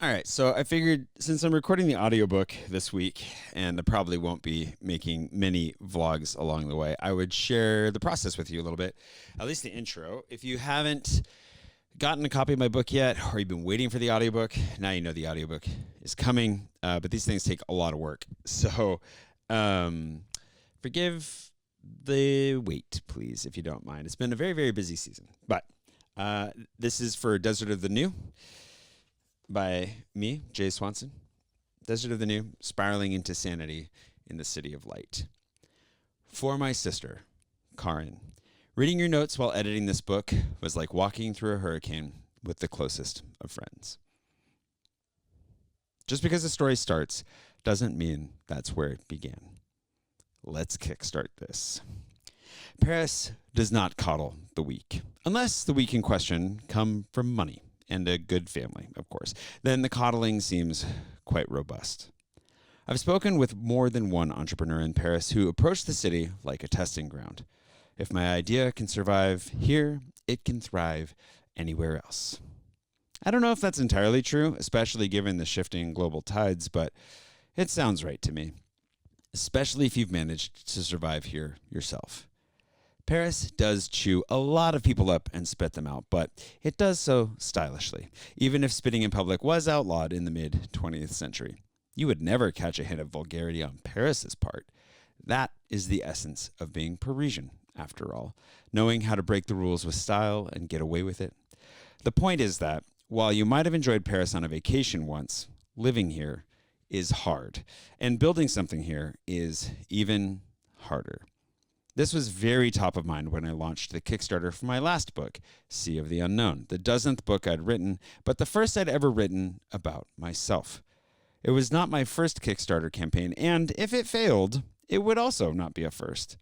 All right, so I figured since I'm recording the audiobook this week and I probably won't be making many vlogs along the way, I would share the process with you a little bit, at least the intro. If you haven't gotten a copy of my book yet, or you've been waiting for the audiobook, now you know the audiobook is coming, but these things take a lot of work. So forgive the wait, please, if you don't mind. It's been a very, very busy season, but this is for Desert of the New by me, Jay Swanson. Desert of the New, spiraling into sanity in the city of light. For my sister, Karin, reading your notes while editing this book was like walking through a hurricane with the closest of friends. Just because a story starts doesn't mean that's where it began. Let's kickstart this. Paris does not coddle the weak, unless the weak in question come from money and a good family, of course. Then the coddling seems quite robust. I've spoken with more than one entrepreneur in Paris who approached the city like a testing ground. If my idea can survive here, it can thrive anywhere else. I don't know if that's entirely true, especially given the shifting global tides, but it sounds right to me, especially if you've managed to survive here yourself. Paris does chew a lot of people up and spit them out, but it does so stylishly, even if spitting in public was outlawed in the mid-20th century. You would never catch a hint of vulgarity on Paris's part. That is the essence of being Parisian, after all, knowing how to break the rules with style and get away with it. The point is that, while you might have enjoyed Paris on a vacation once, living here is hard, and building something here is even harder. This was very top of mind when I launched the Kickstarter for my last book, Sea of the Unknown, the dozenth book I'd written, but the first I'd ever written about myself. It was not my first Kickstarter campaign, and if it failed, it would also not be a first.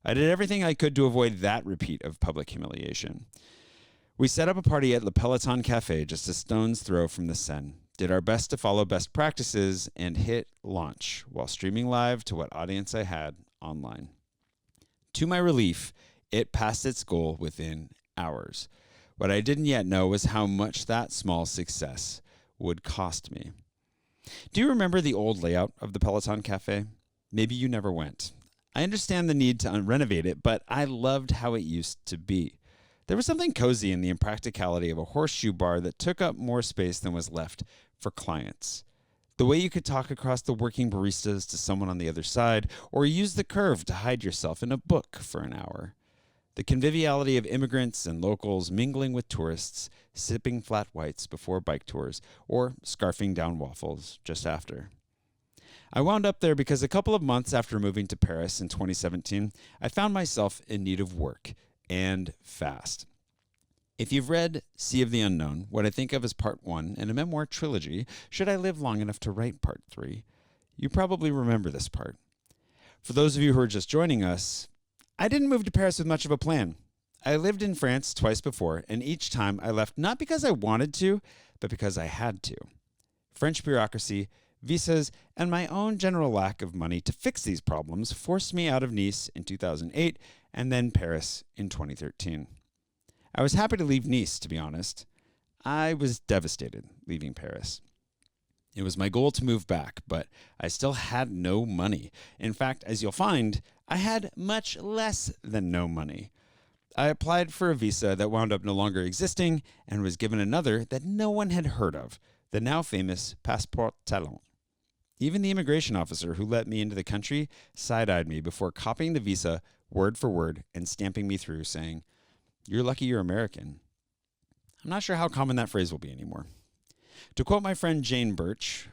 I did everything I could to avoid that repeat of public humiliation. We set up a party at Le Peloton Cafe just a stone's throw from the Seine, did our best to follow best practices, and hit launch while streaming live to what audience I had online. To my relief, it passed its goal within hours. What I didn't yet know was how much that small success would cost me. Do you remember the old layout of the Peloton Cafe? Maybe you never went. I understand the need to renovate it, but I loved how it used to be. There was something cozy in the impracticality of a horseshoe bar that took up more space than was left for clients. The way you could talk across the working baristas to someone on the other side, or use the curve to hide yourself in a book for an hour. The conviviality of immigrants and locals mingling with tourists, sipping flat whites before bike tours, or scarfing down waffles just after. I wound up there because a couple of months after moving to Paris in 2017, I found myself in need of work, and fast. If you've read Sea of the Unknown, what I think of as part 1 in a memoir trilogy, Should I Live Long Enough to Write Part 3, you probably remember this part. For those of you who are just joining us, I didn't move to Paris with much of a plan. I lived in France twice before, and each time I left not because I wanted to, but because I had to. French bureaucracy, visas, and my own general lack of money to fix these problems forced me out of Nice in 2008 and then Paris in 2013. I was happy to leave Nice, to be honest. I was devastated leaving Paris. It was my goal to move back, but I still had no money. In fact, as you'll find, I had much less than no money. I applied for a visa that wound up no longer existing and was given another that no one had heard of, the now famous Passeport Talent. Even the immigration officer who let me into the country side-eyed me before copying the visa word for word and stamping me through, saying, "You're lucky you're American." I'm not sure how common that phrase will be anymore. To quote my friend Jane Birch,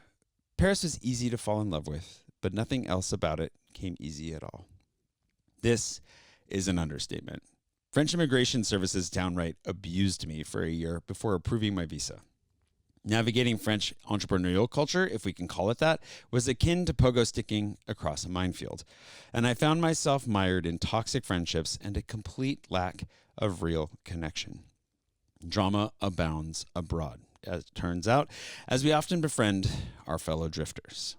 Paris was easy to fall in love with, but nothing else about it came easy at all. This is an understatement. French Immigration Services downright abused me for a year before approving my visa. Navigating French entrepreneurial culture, if we can call it that, was akin to pogo sticking across a minefield, and I found myself mired in toxic friendships and a complete lack of real connection. Drama abounds abroad, as it turns out, as we often befriend our fellow drifters.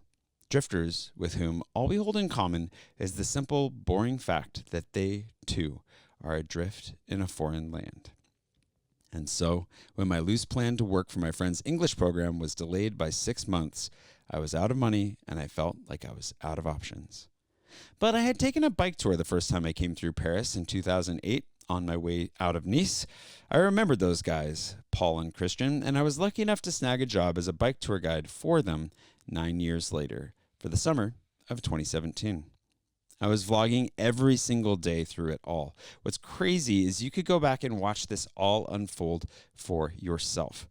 Drifters with whom all we hold in common is the simple, boring fact that they, too, are adrift in a foreign land. And so, when my loose plan to work for my friend's English program was delayed by 6 months, I was out of money and I felt like I was out of options. But I had taken a bike tour the first time I came through Paris in 2008 on my way out of Nice. I remembered those guys, Paul and Christian, and I was lucky enough to snag a job as a bike tour guide for them 9 years later for the summer of 2017. I was vlogging every single day through it all. What's crazy is you could go back and watch this all unfold for yourself.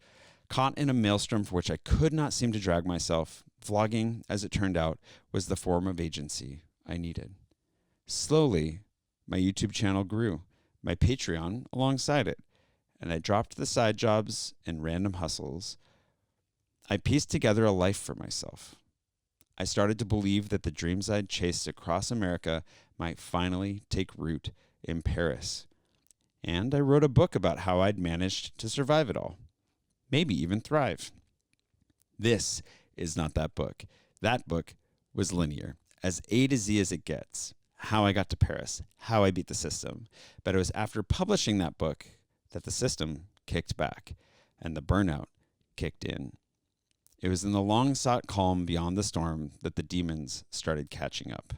Caught in a maelstrom for which I could not seem to drag myself, vlogging, as it turned out, was the form of agency I needed. Slowly, my YouTube channel grew, my Patreon alongside it, and I dropped the side jobs and random hustles. I pieced together a life for myself. I started to believe that the dreams I'd chased across America might finally take root in Paris. And I wrote a book about how I'd managed to survive it all. Maybe even thrive. This is not that book. That book was linear, as A to Z as it gets. How I got to Paris, how I beat the system. But it was after publishing that book that the system kicked back and the burnout kicked in. It was in the long-sought calm beyond the storm that the demons started catching up.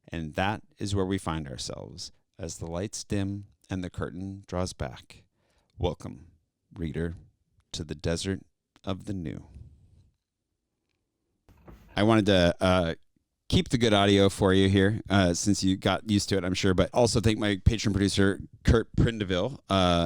And that is where we find ourselves as the lights dim and the curtain draws back. Welcome, reader, to the desert of the new. I wanted to keep the good audio for you here, since you got used to it, I'm sure, but also thank my patron producer, Kurt Prindiville,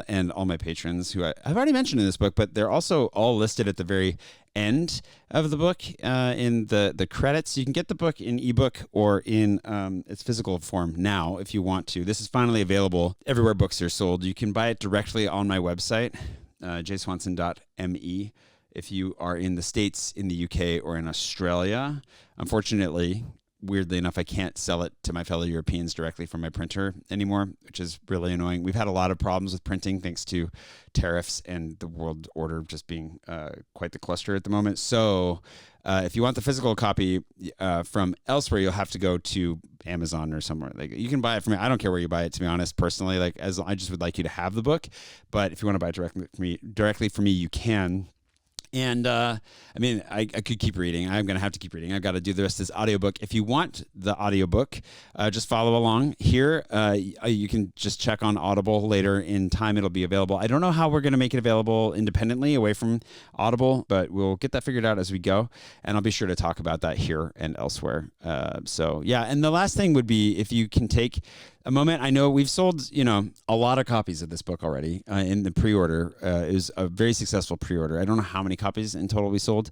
and all my patrons who I've already mentioned in this book, but they're also all listed at the very end of the book in the credits. You can get the book in ebook or in its physical form now if you want to. This is finally available everywhere books are sold. You can buy it directly on my website, jswanson.me. If you are in the States, in the UK, or in Australia. Unfortunately, weirdly enough, I can't sell it to my fellow Europeans directly from my printer anymore, which is really annoying. We've had a lot of problems with printing thanks to tariffs and the world order just being quite the cluster at the moment. So if you want the physical copy from elsewhere, you'll have to go to Amazon or somewhere. Like, you can buy it from me. I don't care where you buy it, to be honest, personally. Like, as I just would like you to have the book. But if you want to buy it directly from me, you can. And I mean, I could keep reading. I'm going to have to keep reading. I've got to do the rest of this audiobook. If you want the audiobook, just follow along here. You can just check on Audible later in time. It'll be available. I don't know how we're going to make it available independently away from Audible, but we'll get that figured out as we go. And I'll be sure to talk about that here and elsewhere. So, yeah. And the last thing would be if you can take a moment. I know we've sold, a lot of copies of this book already in the pre-order. It was a very successful pre-order. I don't know how many copies in total we sold.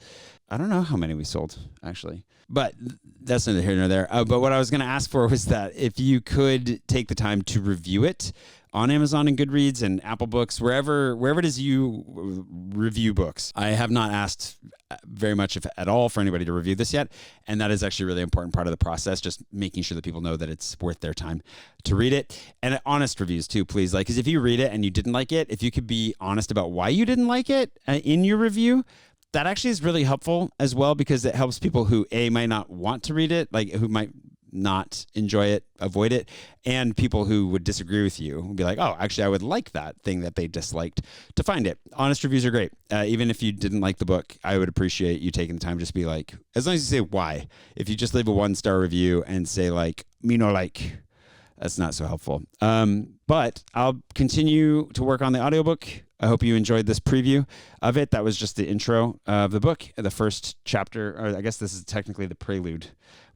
I don't know how many we sold, actually. But that's neither here nor there. But what I was going to ask for was that if you could take the time to review it on Amazon and Goodreads and Apple Books, wherever it is you review books. I have not asked very much, if at all, for anybody to review this yet, and that is actually a really important part of the process, just making sure that people know that it's worth their time to read it. And honest reviews too, please. Because if you read it and you didn't like it, if you could be honest about why you didn't like it in your review, that actually is really helpful as well, because it helps people who might not want to read it, like who might not enjoy it, avoid it, and people who would disagree with you would be like, oh, actually, I would like that thing that they disliked to find it. Honest reviews are great. Even if you didn't like the book, I would appreciate you taking the time to just be like, as long as you say why. If you just leave a 1-star review and say like, me no like, that's not so helpful. But I'll continue to work on the audiobook. I hope you enjoyed this preview of it. That was just the intro of the book, the first chapter, or I guess this is technically the prelude.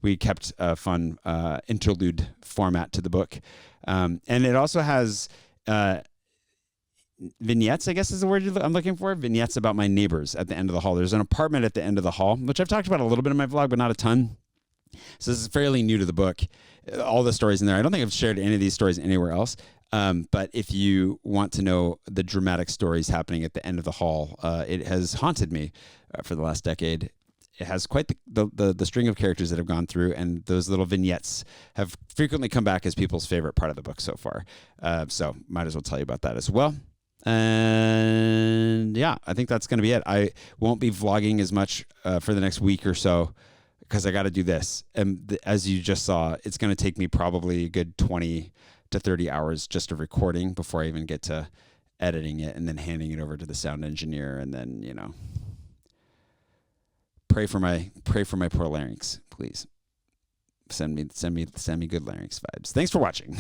We kept a fun interlude format to the book. And it also has vignettes, I guess is the word I'm looking for. Vignettes about my neighbors at the end of the hall. There's an apartment at the end of the hall, which I've talked about a little bit in my vlog, but not a ton. So this is fairly new to the book. All the stories in there. I don't think I've shared any of these stories anywhere else. But if you want to know the dramatic stories happening at the end of the hall, it has haunted me for the last decade. It has quite the string of characters that have gone through, and those little vignettes have frequently come back as people's favorite part of the book so far. So might as well tell you about that as well. And yeah, I think that's going to be it. I won't be vlogging as much for the next week or so, because I got to do this. And as you just saw, it's going to take me probably a good 20 to 30 hours just of recording before I even get to editing it and then handing it over to the sound engineer, and then, you know, pray for my poor larynx, please. Send me good larynx vibes. Thanks for watching.